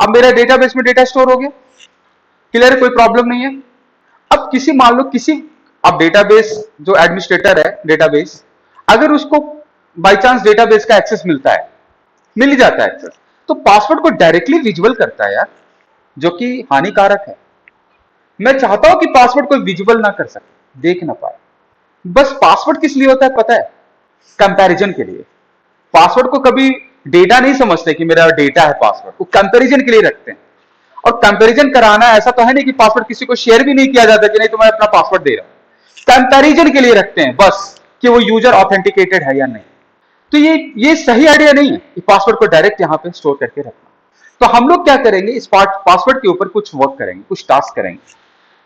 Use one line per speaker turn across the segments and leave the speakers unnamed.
अब मेरा डेटाबेस में डेटा स्टोर हो गया, क्लियर है, कोई प्रॉब्लम नहीं है। अब किसी मान लो किसी, अब डेटाबेस जो एडमिनिस्ट्रेटर है डेटाबेस, अगर उसको बाय चांस डेटाबेस का एक्सेस मिलता है, मिल ही जाता है एक्सेस, तो पासवर्ड को डायरेक्टली विजुअल करता है यार, जो कि हानिकारक है। मैं चाहता हूं कि पासवर्ड को विजुअल ना कर सके, देख ना पाए। बस पासवर्ड किस लिए होता है पता है? कंपैरिजन के लिए। पासवर्ड को कभी डेटा नहीं समझते कि मेरा डेटा है पासवर्ड, वो कंपैरिजन के लिए रखते हैं। और कंपैरिजन कराना ऐसा तो है नहीं कि पासवर्ड किसी को शेयर भी नहीं किया जाता कि नहीं तुम्हें अपना पासवर्ड दे रहा हूं, कंपैरिजन के लिए रखते हैं बस, कि वो यूजर ऑथेंटिकेटेड है या नहीं। तो ये सही आइडिया नहीं है कि पासवर्ड को डायरेक्ट यहां पे स्टोर करके रखना। तो हम लोग क्या करेंगे, इस पासवर्ड के ऊपर कुछ वर्क करेंगे, कुछ टास्क करेंगे।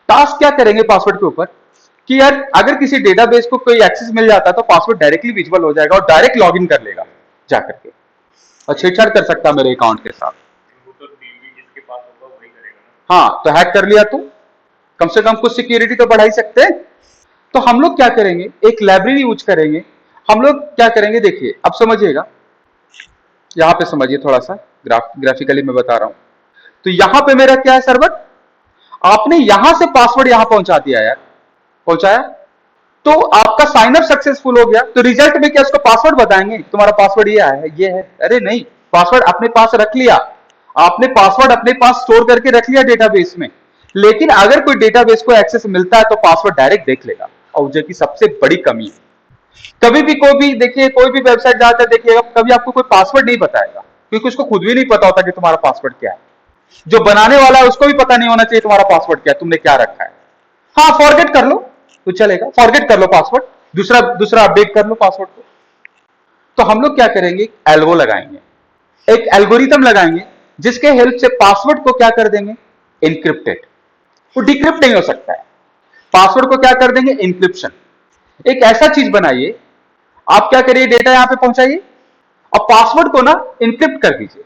टास्क क्या करेंगे पासवर्ड के ऊपर, कि यार अगर किसी डेटाबेस को कोई एक्सेस मिल जाता है तो पासवर्ड डायरेक्टली विजिबल हो जाएगा और डायरेक्ट लॉगिन कर लेगा जाकर के, और छेड़छाड़ कर सकता है मेरे अकाउंट के साथ। हाँ, तो हैक कर लिया तो कम से कम कुछ सिक्योरिटी तो बढ़ा ही सकते हैं। तो हम लोग क्या करेंगे, एक लाइब्रेरी यूज करेंगे। हम लोग क्या करेंगे, देखिए अब समझिएगा, यहां पे समझिए थोड़ा सा, ग्राफिकली मैं बता रहा हूं। तो यहां पे मेरा क्या है सर्वर, आपने यहां से पासवर्ड यहां पहुंचा दिया यार, पहुंचाया, तो आपका साइन अप सक्सेसफुल हो गया। तो रिजल्ट में क्या उसको पासवर्ड बताएंगे, तुम्हारा पासवर्ड ये है ये है? अरे नहीं, पासवर्ड अपने पास रख लिया, आपने पासवर्ड अपने पास स्टोर करके रख लिया डेटाबेस में। लेकिन अगर कोई डेटाबेस को एक्सेस मिलता है तो पासवर्ड डायरेक्ट देख लेगा, और जो कि सबसे बड़ी कमी है। कभी भी कोई भी देखिए, कोई भी वेबसाइट जाकर देखिएगा, कभी आपको कोई पासवर्ड नहीं बताएगा, क्योंकि उसको खुद भी नहीं पता होता कि तुम्हारा पासवर्ड क्या है। जो बनाने वाला है उसको भी पता नहीं होना चाहिए तुम्हारा पासवर्ड क्या है, तुमने क्या रखा है। हाँ, फॉरगेट कर लो तो चलेगा, फॉरगेट कर लो पासवर्ड, दूसरा दूसरा अपडेट कर लो पासवर्ड को। तो हम लोग क्या करेंगे, एल्गो लगाएंगे, एक एल्गोरिथम लगाएंगे, जिसके हेल्प से पासवर्ड को क्या कर देंगे, इनक्रिप्टेड, वो डिक्रिप्ट नहीं हो सकता है। पासवर्ड को क्या कर देंगे, इंक्रिप्शन। एक ऐसा चीज बनाइए, आप क्या करिए, डेटा यहां पे पहुंचाइए और पासवर्ड को ना इनक्रिप्ट कर दीजिए,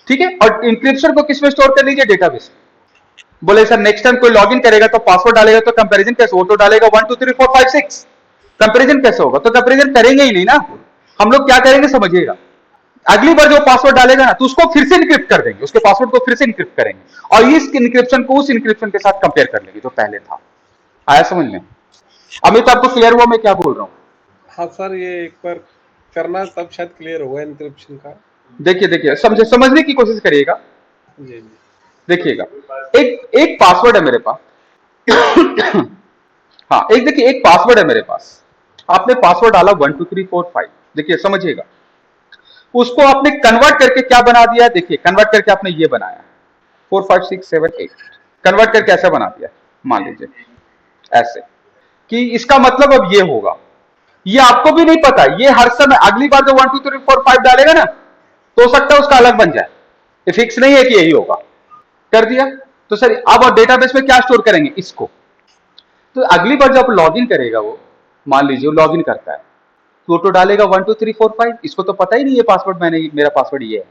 ठीक है, और इंक्रिप्शन को किसमें स्टोर कर लीजिए, डेटाबेस। बोले सर नेक्स्ट टाइम कोई लॉगिन करेगा तो पासवर्ड डालेगा तो कंपैरिजन कैसे, वो तो डालेगा 1 2 3 4 5 6, कंपैरिजन कैसे होगा, तो कंपैरिजन करेंगे ही नहीं ना। हम लोग क्या करेंगे समझिएगा, अगली बार जो पासवर्ड डालेगा ना तो उसको फिर से इनक्रिप्ट कर देंगे, उसके पासवर्ड को फिर से इनक्रिप्ट करेंगे और इस इनक्रिप्शन को उस इनक्रिप्शन के साथ कंपेयर कर लेंगे जो पहले था। आया समझ में? अमित आपको क्लियर हुआ मैं क्या बोल रहा हूँ?
हाँ सर, ये एक बार करना तब शायद क्लियर होगा इनक्रिप्शन का।
देखिए देखिए, समझने की कोशिश करिएगा।
जी जी।
देखिएगा, एक एक पासवर्ड है मेरे पास। हाँ, एक देखिए, एक पासवर्ड है मेरे पास, आपने पासवर्ड डाला 1 2 3 4 5, देखिए समझिएगा, उसको आपने कन्वर्ट करके क्या बना दिया, देखिए कन्वर्ट करके आपने ये बनाया 4 5 6 7 8, कन्वर्ट करके ऐसा बना दिया, मान लीजिए ऐसे, कि इसका मतलब अब ये होगा, ये आपको भी नहीं पता, ये हर समय अगली बार जो 1 2 3 4 5 डालेगा ना, तो हो सकता है उसका अलग बन जाए, ये फिक्स नहीं है कि यही होगा। कर दिया, तो सर अब डेटाबेस में क्या स्टोर करेंगे, इसको। तो अगली बार जब लॉगिन करेगा वो, मान लीजिए वो लॉगिन करता है, तो डालेगा 1 2 3 4 5, इसको तो पता ही नहीं है पासवर्ड, मैंने मेरा पासवर्ड ये है,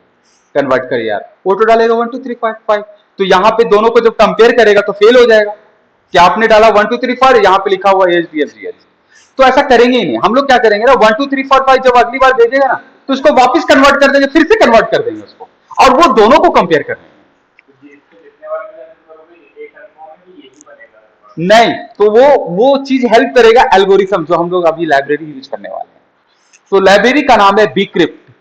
कन्वर्ट कर यार, ऑटो डालेगा 1 2 3 4 5। तो यहां पे दोनों को जब कंपेयर करेगा तो फेल हो जाएगा कि आपने डाला 1 2 3 4, यहां पे लिखा हुआ HDFG। तो ऐसा करेंगे ही नहीं, हम लोग क्या करेंगे ना, 1 2 3 4 5 जब अगली बार भेजेगा ना तो उसको वापस कन्वर्ट कर देंगे, फिर से कन्वर्ट कर देंगे उसको, और वो दोनों को कंपेयर कर देंगे। नहीं, तो वो चीज हेल्प करेगा एल्गोरिथम, जो हम लोग अभी लाइब्रेरी यूज करने वाले हैं। तो लाइब्रेरी का नाम है बीक्रिप्ट,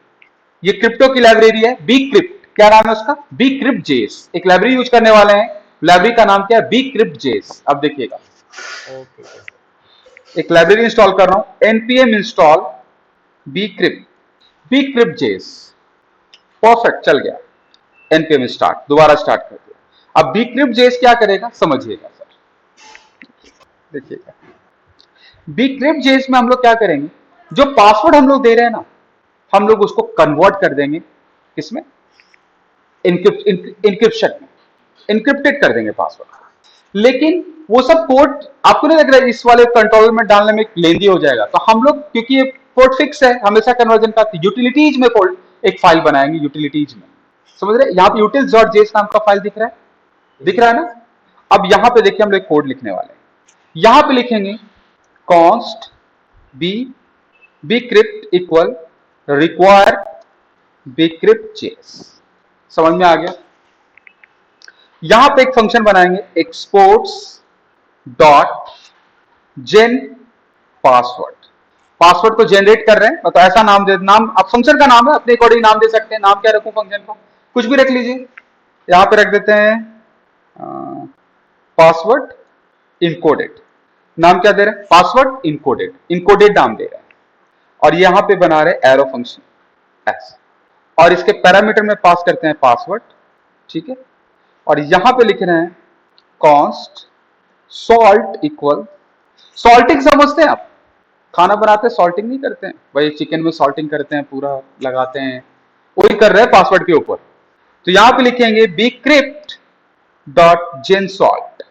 ये क्रिप्टो की लाइब्रेरी है बीक्रिप्ट। क्या नाम है उसका, बीक्रिप्ट जेस। एक लाइब्रेरी यूज करने वाले हैं, लाइब्रेरी का नाम क्या है, बीक्रिप्ट जेस। अब देखिएगा, एक लाइब्रेरी इंस्टॉल कर रहा हूं, npm इंस्टॉल बीक्रिप्ट जेस, परफेक्ट चल गया, npm स्टार्ट, दोबारा स्टार्ट कर दिया। अब बीक्रिप्ट जेस क्या करेगा समझिएगा सर, देखिएगा, बीक्रिप्ट जेस में हम लोग क्या करेंगे, जो पासवर्ड हम लोग दे रहे हैं ना, हम लोग उसको कन्वर्ट कर देंगे किसमें, इंक्रिप्शन में, इंक्रिप्टेड कर देंगे पासवर्ड। लेकिन वो सब कोड आपको नहीं लग रहा है इस वाले कंट्रोल में डालने में लेंदी हो जाएगा, तो हम लोग क्योंकि ये कोड फिक्स है हमेशा कन्वर्जन का, यूटिलिटीज में कोड एक फाइल बनाएंगे, यूटिलिटीज में, समझ रहे, यहाँ पे utils.js नाम का फाइल दिख रहा है, दिख रहा है ना। अब यहां पे देखिए हम लोग कोड लिखने वाले हैं, यहां पे लिखेंगे const bcrypt equal require bcrypt.js, समझ में आ गया। यहां पे एक फंक्शन बनाएंगे एक्सपोर्ट्स डॉट जेन पासवर्ड। पासवर्ड को जनरेट कर रहे हैं, मतलब ऐसा नाम दे, नाम अब फंक्शन का नाम है, अपने अकॉर्डिंग नाम दे सकते हैं। नाम क्या रखूं फंक्शन का, कुछ भी रख लीजिए। यहां पे रख देते हैं पासवर्ड इनकोडेड। नाम क्या दे रहे हैं, पासवर्ड इनकोडेड, इनकोडेड नाम दे रहे हैं। और यहां पे बना रहे एरो फंक्शन एस, और इसके पैरामीटर में पास करते हैं पासवर्ड, ठीक है। और यहां पे लिख रहे हैं कॉन्स्ट सॉल्ट इक्वल, सॉल्टिंग समझते हैं आप, खाना बनाते हैं सॉल्टिंग नहीं करते हैं भाई, चिकन में सॉल्टिंग करते हैं, पूरा लगाते हैं, वही कर रहे हैं पासवर्ड के ऊपर। तो यहां पे लिखेंगे bcrypt डॉट जेन सॉल्ट,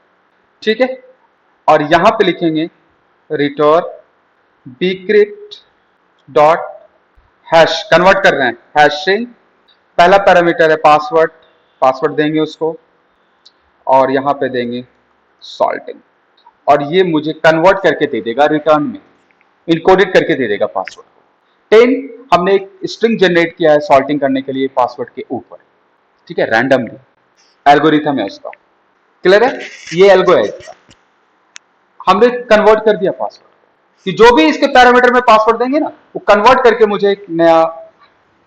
ठीक है। और यहां पे लिखेंगे return bcrypt dot hash, convert कर रहे हैं हैशिंग, पहला पैरामीटर है पासवर्ड, पासवर्ड देंगे उसको, और यहां पे देंगे सॉल्टिंग, और ये मुझे कन्वर्ट करके दे देगा रिटर्न में, इनकोडेड करके दे देगा पासवर्ड को। 10 हमने एक स्ट्रिंग जनरेट किया है सॉल्टिंग करने के लिए पासवर्ड के ऊपर, ठीक है, रैंडमली एल्गोरिथम है उसका, क्लियर है, ये एल्गो है इसका। हमने कन्वर्ट कर दिया पासवर्ड कि जो भी इसके पैरामीटर में पासवर्ड देंगे ना, वो कन्वर्ट करके मुझे एक नया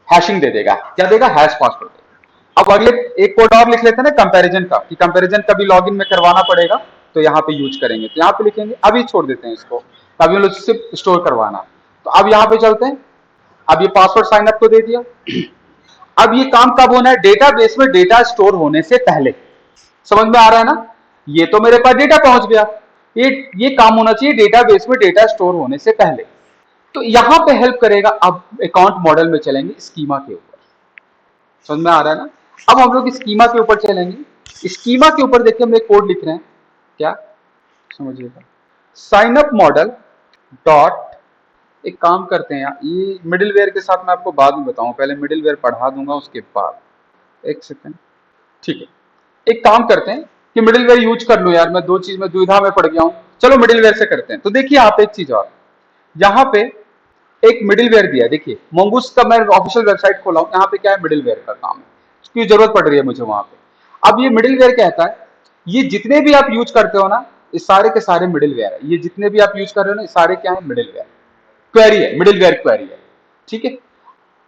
हैशिंग दे देगा, क्या देगा, हैश पासवर्ड देगा। अब अगले एक कोड और लिख लेते हैं ना कंपैरिजन का, कि कंपैरिजन कभी लॉगिन में करवाना पड़ेगा तो यहाँ पे यूज करेंगे, तो यहाँ पे लिखेंगे, अभी छोड़ देते हैं इसको, अभी हम लोग सिर्फ स्टोर करवाना। तो अब यहाँ पे चलते हैं, अब ये पासवर्ड साइन अप को दे दिया। अब ये काम कब होना है, डेटाबेस में डेटा स्टोर होने से पहले, समझ में आ रहा है ना, ये तो मेरे पास डेटा पहुंच गया, ये काम होना चाहिए डेटाबेस में डेटा स्टोर होने से पहले। तो यहां पे हेल्प करेगा, अब अकाउंट मॉडल में चलेंगे स्कीमा के ऊपर, समझ में आ रहा है ना। अब हम लोग स्कीमा के ऊपर चलेंगे, स्कीमा के ऊपर देखिए हम एक कोड लिख रहे हैं, क्या समझिएगा, साइन अप मॉडल डॉट, एक काम करते हैं यार, ये मिडिलवेयर के साथ मैं आपको बाद में बताऊं, पहले मिडिलवेयर पढ़ा दूंगा उसके बाद, एक सेकेंड, ठीक है। एक काम करते हैं कि मिडिलवेयर यूज कर लो यार, मैं दो चीज में दुविधा में पड़ गया हूं, चलो मिडिलवेयर से करते हैं। तो देखिए आप एक चीज और, यहाँ पे एक मिडिलवेयर दिया है, देखिए मोंगूस का मैं ऑफिशियल वेबसाइट खोला हूं, यहाँ पे क्या है, मिडिलवेयर का काम है, उसकी जरूरत पड़ रही है मुझे वहां पे। अब ये मिडिलवेयर कहता है, ये जितने भी आप यूज करते हो ना, ये सारे के सारे मिडिलवेयर है, ये जितने भी आप यूज कर रहे हो ना, ये सारे क्या है, मिडिलवेयर क्वेरी है, मिडिलवेयर क्वेरी है, ठीक है।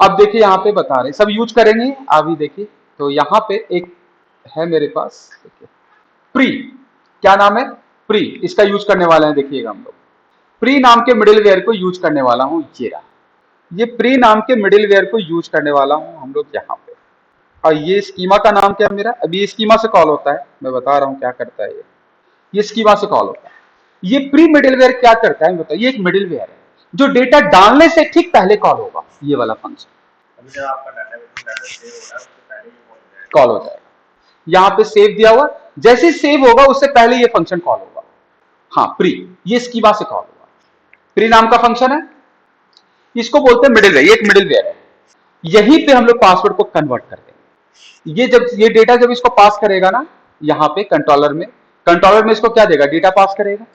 अब देखिए यहाँ पे बता रहे सब यूज करेंगे, अभी देखिए, तो यहाँ पे एक है मेरे पास, देखिए प्री, क्या नाम है, प्री, इसका यूज करने वाले हैं, देखिएगा हम लोग प्री नाम के मिडिलवेयर को यूज करने वाला हूं, ये रहा, ये प्री नाम के मिडिलवेयर को यूज करने वाला हूं हम लोग यहाँ पे। और ये स्कीमा का नाम क्या है मेरा, अभी स्कीमा से कॉल होता है, मैं बता रहा हूं क्या करता है ये स्कीमा से कॉल होता है। ये प्री मिडिलवेयर क्या करता है बताइए, ये एक मिडिलवेयर है जो डेटा डालने से ठीक पहले कॉल होगा, ये वाला फंक्शन
जब आपका डाटा सेव हो रहा है उससे पहले ही
कॉल हो जाएगा। यहाँ पे सेव दिया हुआ, जैसे सेव होगा उससे पहले ये फंक्शन कॉल होगा, हाँ प्री, ये स्कीमा से कॉल होगा, प्री नाम का फंक्शन है, इसको बोलते हैं मिडिलवेयर, ये एक मिडिलवेयर है। यहीं पे हम लोग पासवर्ड को कन्वर्ट कर देंगे, ये जब ये डेटा जब इसको पास करेगा ना, यहाँ पे कंट्रोलर में इसको क्या देगा, डेटा पास करेगा,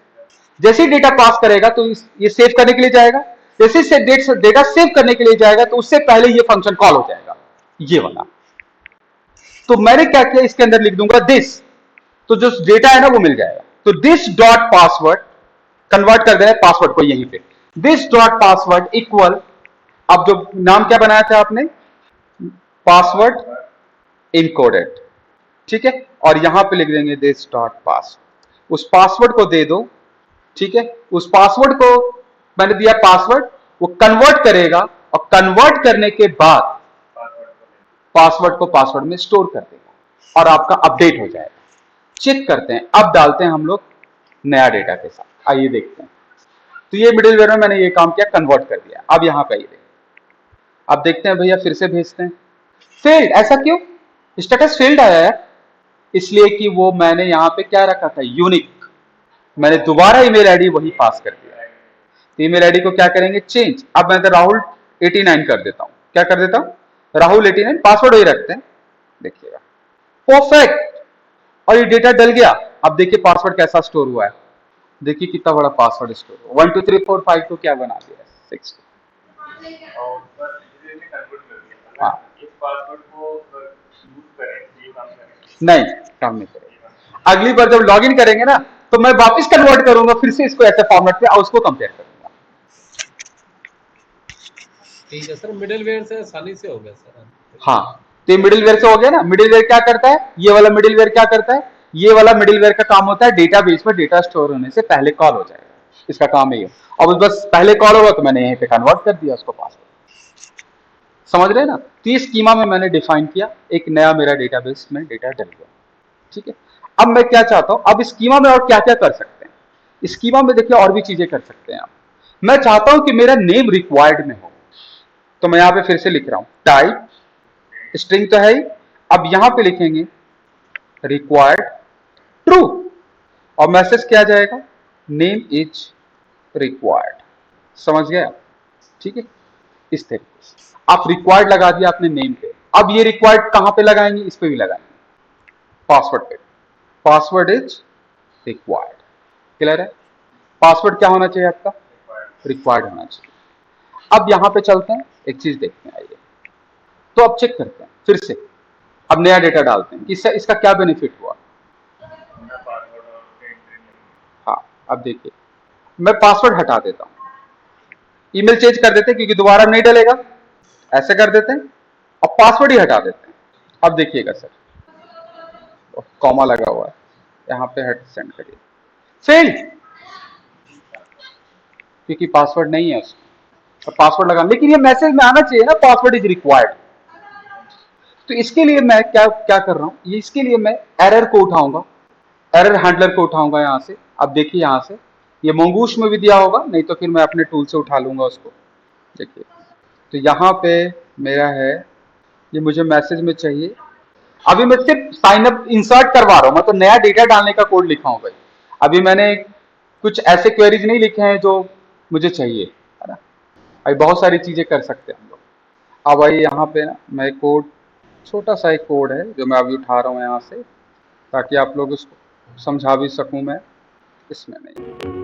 जैसे ही डेटा पास करेगा तो ये सेव करने के लिए जाएगा, जैसे से डेटा सेव करने के लिए जाएगा तो उससे पहले ये फंक्शन कॉल हो जाएगा, ये वाला। तो मैंने क्या किया, इसके अंदर लिख दूंगा दिस, तो जो डेटा है ना वो मिल जाएगा। तो दिस डॉट पासवर्ड, कन्वर्ट कर देना पासवर्ड को यहीं पे, दिस डॉट पासवर्ड इक्वल, अब जो नाम क्या बनाया था आपने, पासवर्ड इनकोडेड, ठीक है। और यहां पे लिख देंगे दिस डॉट पास, उस पासवर्ड को दे दो, ठीक है, उस पासवर्ड को मैंने दिया पासवर्ड, वो कन्वर्ट करेगा, और कन्वर्ट करने के बाद पासवर्ड को पासवर्ड में स्टोर कर देगा और आपका अपडेट हो जाएगा। चेक करते हैं, अब डालते हैं हम लोग नया डेटा के साथ, आइए देखते हैं। तो ये मिडिलवेयर में मैंने ये काम किया, कन्वर्ट कर दिया। अब यहां पे आइए, अब देखते हैं भैया, फिर से भेजते हैं, फेल्ड, ऐसा क्यों, स्टेटस फेल्ड आया है, इसलिए कि वो मैंने यहां पे क्या रखा था, यूनिक, मैंने दोबारा ईमेल आईडी वही पास कर दिया है। तो ईमेल आईडी को क्या करेंगे, चेंज, अब मैं तो राहुल 89 कर देता हूं, क्या कर देता हूं, राहुल 89, पासवर्ड वही रखते हैं, देखिएगा परफेक्ट, और ये डेटा डल गया। अब देखिए पासवर्ड कैसा स्टोर हुआ है, देखिए कितना बड़ा पासवर्ड स्टोर हुआ, 1 2 3 4 5 को क्या बना दिया, 6,
और बस धीरे धीरे कन्वर्ट कर दिया,
हाँ
इस पासवर्ड को यूज करें ये काम करें
नहीं, काम नहीं करेगा। अगली बार जब लॉगिन करेंगे ना तो मैं वापस कन्वर्ट करूंगा फिर से इसको ऐसे फॉर्मेट पे और उसको कंपेयर करूंगा।
ठीक है सर, मिडिलवेयर से आसानी से हो गया सर।
हाँ, तो ये मिडिलवेयर से हो गया ना। मिडिलवेयर क्या करता है, ये वाला मिडिलवेयर क्या करता है, ये वाला मिडिलवेयर का काम होता है डेटाबेस में डेटा स्टोर होने से पहले कॉल हो जाएगा, इसका काम है ये। अब बस पहले कॉल होगा तो मैंने यहीं पे कन्वर्ट कर दिया उसको पासवर्ड। समझ रहे हैं ना। तो ये स्कीमा में मैंने डिफाइन किया, एक नया मेरा डेटाबेस में डेटा डल गया। ठीक है, अब मैं क्या चाहता हूं, अब स्कीमा में और क्या क्या कर सकते हैं। स्कीमा में देखिए और भी चीजें कर सकते हैं आप। मैं चाहता हूं कि मेरा नेम रिक्वायर्ड में हो, तो मैं यहां पे फिर से लिख रहा हूं टाइप, स्ट्रिंग तो है ही, अब यहां पे लिखेंगे रिक्वायर्ड ट्रू और मैसेज क्या जाएगा, नेम इज रिक्वायर्ड। समझ गया। ठीक है, इस तरीके से आप रिक्वायर्ड लगा दिया आपने नेम पे। अब ये रिक्वायर्ड कहां पे लगाएंगे, इस पे भी लगाएंगे, पासवर्ड पे। Password is required. क्लियर है। पासवर्ड क्या होना चाहिए आपका, रिक्वायर्ड होना चाहिए। अब यहां पे चलते हैं, एक चीज देखते हैं, आइए। तो अब चेक करते हैं फिर से, अब नया डेटा डालते हैं, इससे इसका क्या बेनिफिट हुआ।
अपना पासवर्ड और उसके एंट्री नहीं।
हाँ, अब देखिए मैं पासवर्ड हटा देता हूं, ईमेल चेंज कर देते हैं क्योंकि दोबारा नहीं डलेगा, ऐसे कर देते हैं और पासवर्ड ही हटा देते हैं। अब देखिएगा सर, कॉमा लगा हुआ है यहाँ पे, हट सेंड करिए, फेल, क्योंकि पासवर्ड नहीं है उसमें। तो पासवर्ड लगाना, लेकिन ये मैसेज में आना चाहिए ना पासवर्ड इज रिक्वायर्ड। तो इसके लिए मैं क्या क्या कर रहा हूं, ये इसके लिए मैं एरर को उठाऊंगा, एरर हैंडलर को उठाऊंगा यहां से। अब देखिए यहां से ये मंगूश में भी दिया होगा, नहीं तो फिर मैं अपने टूल से उठा लूंगा उसको। देखिए तो यहाँ पे मेरा है, ये मुझे मैसेज में चाहिए। अभी मैं सिर्फ साइन अप इंसर्ट करवा रहा हूं, मैं तो नया डेटा डालने का कोड लिखा हूं भाई। अभी मैंने कुछ ऐसे क्वेरीज नहीं लिखे हैं जो मुझे चाहिए, है ना। अभी बहुत सारी चीजें कर सकते हैं हम लोग। अब आइए यहाँ पे ना, मैं कोड, छोटा सा एक कोड है जो मैं अभी उठा रहा हूँ यहाँ से, ताकि आप लोग उसको समझा भी सकूं मैं, इसमें नहीं।